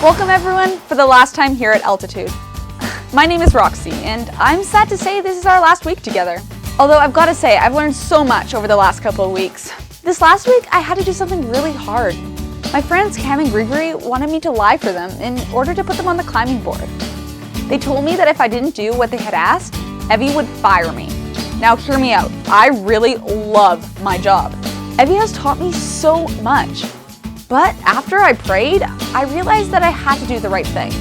Welcome everyone for the last time here at Altitude. My name is Roxie, and I'm sad to say this is our last week together. Although I've got to say, I've learned so much over the last couple of weeks. This last week, I had to do something really hard. My friends Cam and Gregory wanted me to lie for them in order to put them on the climbing board. They told me that if I didn't do what they had asked, Evie would fire me. Now hear me out, I really love my job. Evie has taught me so much. But after I prayed, I realized that I had to do the right thing,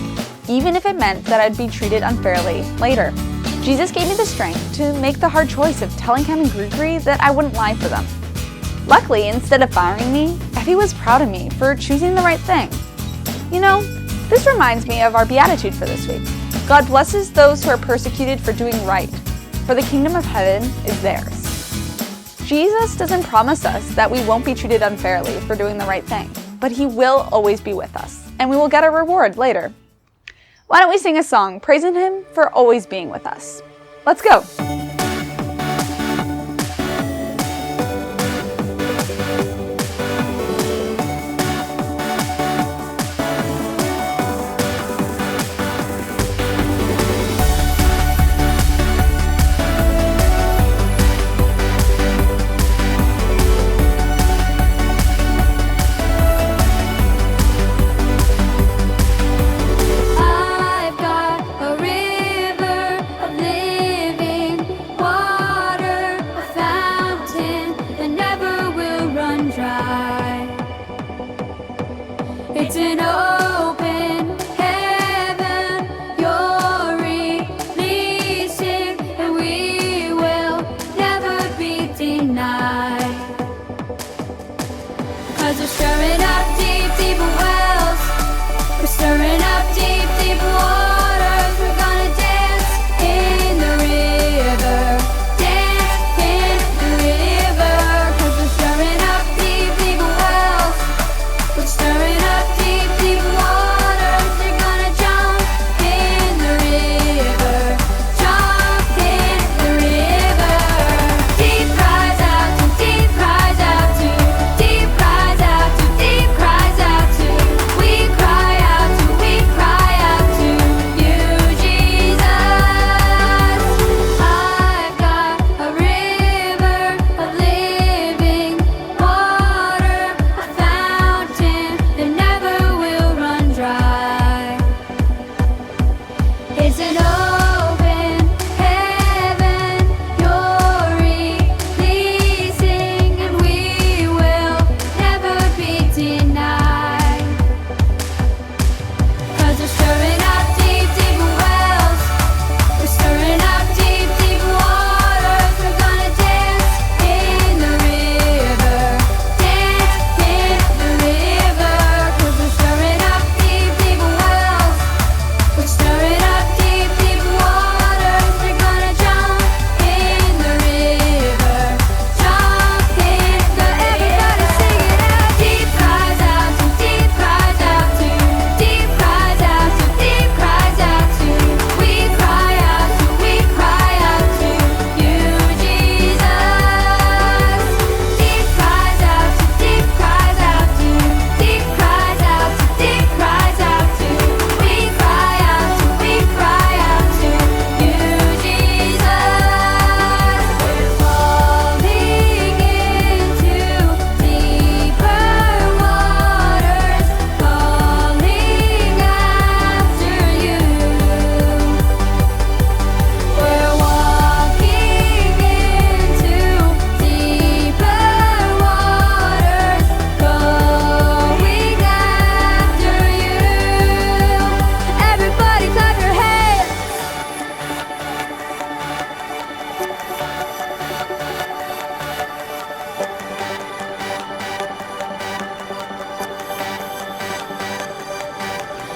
even if it meant that I'd be treated unfairly later. Jesus gave me the strength to make the hard choice of telling Cam and Gregory that I wouldn't lie for them. Luckily, instead of firing me, Evie was proud of me for choosing the right thing. You know, this reminds me of our beatitude for this week. God blesses those who are persecuted for doing right, for the kingdom of heaven is theirs. Jesus doesn't promise us that we won't be treated unfairly for doing the right thing, but He will always be with us, and we will get a reward later. Why don't we sing a song praising Him for always being with us? Let's go! It's an open heaven, you're releasing, and we will never be denied. 'Cause we're stirring up deep, deep wells, we're stirring up deep, deep waters, we're gonna dance in the river, dance in the river. 'Cause we're stirring up deep, deep wells, we're stirring up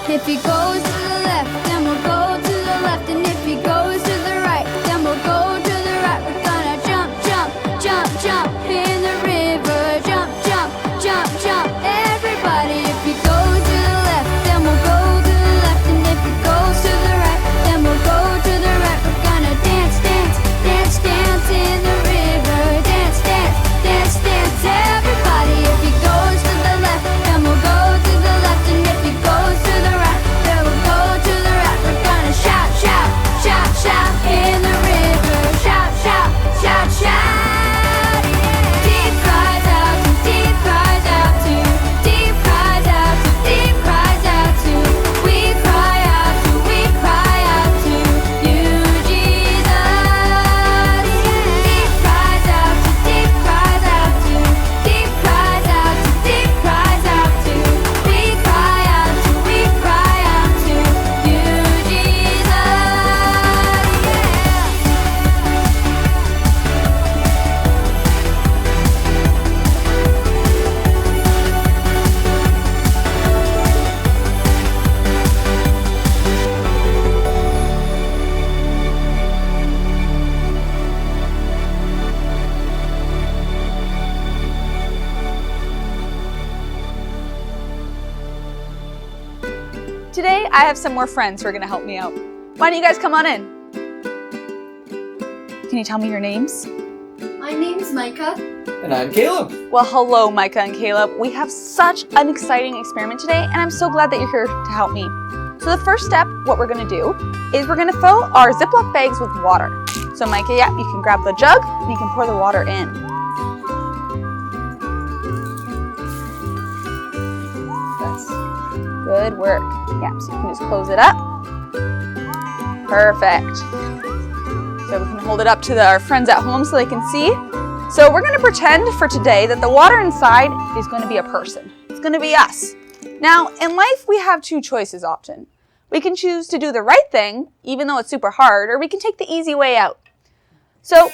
If he goes to the left, then we'll go to the left. And if he goes to the right, then we'll go to the right. We're gonna jump, jump, jump, jump in the river. Jump, jump, jump, jump. Everybody, if he goes to the left, then we'll go to the left. And if he goes to the right, then we'll go to the right. We're gonna dance, dance, dance, dance in the river. Dance, dance, dance, dance. Everybody, if he goes to the left, then we'll go to the left. And if he goes to the right, Today, I have some more friends who are gonna help me out. Why don't you guys come on in? Can you tell me your names? My name's Micah. And I'm Caleb. Well, hello, Micah and Caleb. We have such an exciting experiment today, and I'm so glad that you're here to help me. So the first step, what we're gonna do, is we're gonna fill our Ziploc bags with water. So Micah, yeah, you can grab the jug, and you can pour the water in. Nice. Good work. Yeah, so you can just close it up. Perfect. So we can hold it up to our friends at home so they can see. So we're gonna pretend for today that the water inside is gonna be a person. It's gonna be us. Now, in life, we have two choices often. We can choose to do the right thing, even though it's super hard, or we can take the easy way out. So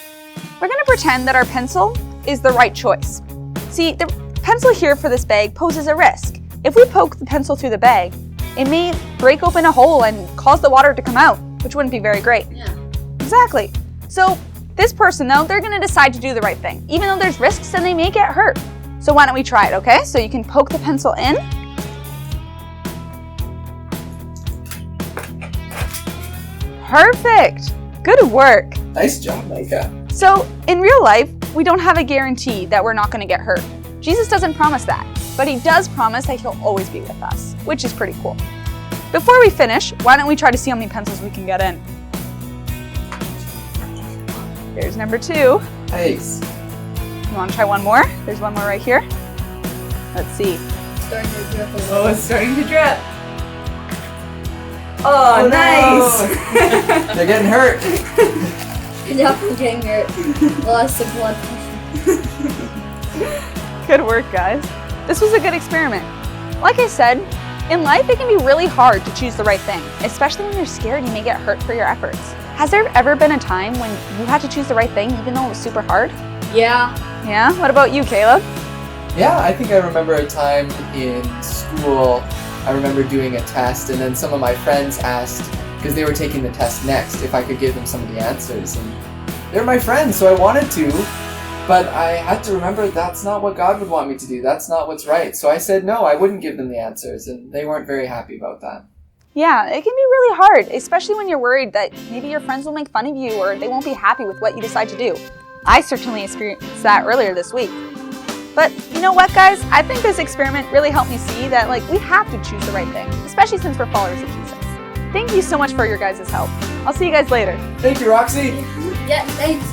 we're gonna pretend that our pencil is the right choice. See, the pencil here for this bag poses a risk. If we poke the pencil through the bag, it may break open a hole and cause the water to come out, which wouldn't be very great. Yeah. Exactly. So this person, though, they're gonna decide to do the right thing. Even though there's risks and they may get hurt. So why don't we try it, okay? So you can poke the pencil in. Perfect. Good work. Nice job, Micah. So in real life, we don't have a guarantee that we're not gonna get hurt. Jesus doesn't promise that, but he does promise that he'll always be with us, which is pretty cool. Before we finish, why don't we try to see how many pencils we can get in? There's number 2. Nice. You want to try one more? There's one more right here. Let's see. Starting to drip a little. Oh, it's starting to drip. Oh, nice. No. They're getting hurt. You're definitely getting hurt. Lost of blood pressure. Good work, guys. This was a good experiment. Like I said, in life it can be really hard to choose the right thing, especially when you're scared you may get hurt for your efforts. Has there ever been a time when you had to choose the right thing even though it was super hard? Yeah. Yeah? What about you, Caleb? Yeah, I think I remember a time in school, I remember doing a test, and then some of my friends asked, because they were taking the test next, if I could give them some of the answers. And they're my friends, so I wanted to, but I had to remember that's not what God would want me to do. That's not what's right. So I said no, I wouldn't give them the answers, and they weren't very happy about that. Yeah, it can be really hard, especially when you're worried that maybe your friends will make fun of you or they won't be happy with what you decide to do. I certainly experienced that earlier this week. But you know what, guys? I think this experiment really helped me see that we have to choose the right thing, especially since we're followers of Jesus. Thank you so much for your guys' help. I'll see you guys later. Thank you, Roxie. Yeah, thanks.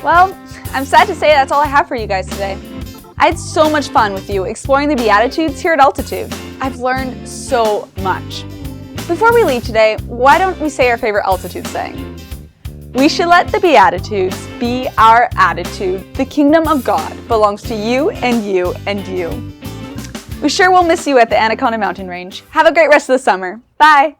Well, I'm sad to say that's all I have for you guys today. I had so much fun with you exploring the Beatitudes here at Altitude. I've learned so much. Before we leave today, why don't we say our favorite Altitude saying? We should let the Beatitudes be our attitude. The kingdom of God belongs to you and you and you. We sure will miss you at the Anaconda Mountain Range. Have a great rest of the summer. Bye.